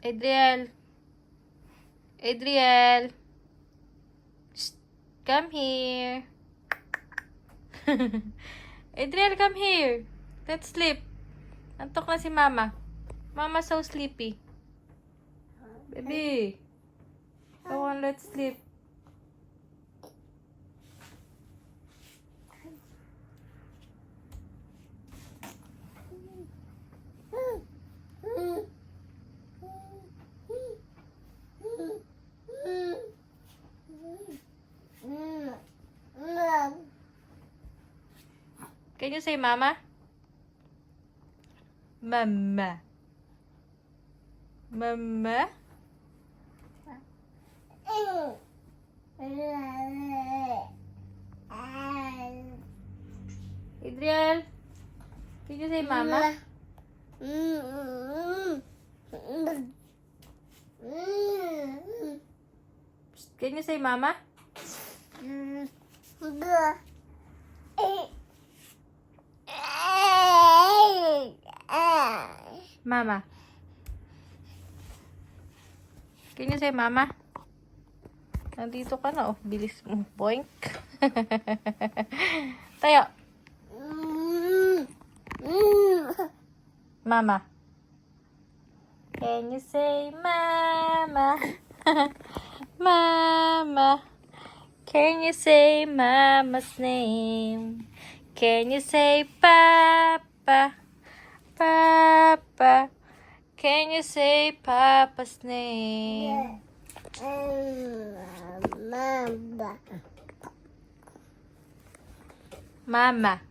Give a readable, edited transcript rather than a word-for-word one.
Adriel. Adriel. Shh. Come here. Adriel, come here. Let's sleep. Antok na si Mama. Mama so sleepy. Baby. Come on, let's sleep. Can you say Mama? Mama. Mama? Adriel, can you say Mama? Can you say Mama? Mama. Can you say Mama? Nandito ka na, oh. Bilis mo. Boink. Tayo. Mama. Can you say Mama? Mama. Can you say Mama's name? Can you say Papa? Papa. Can you say Papa's name? Mama. Mama.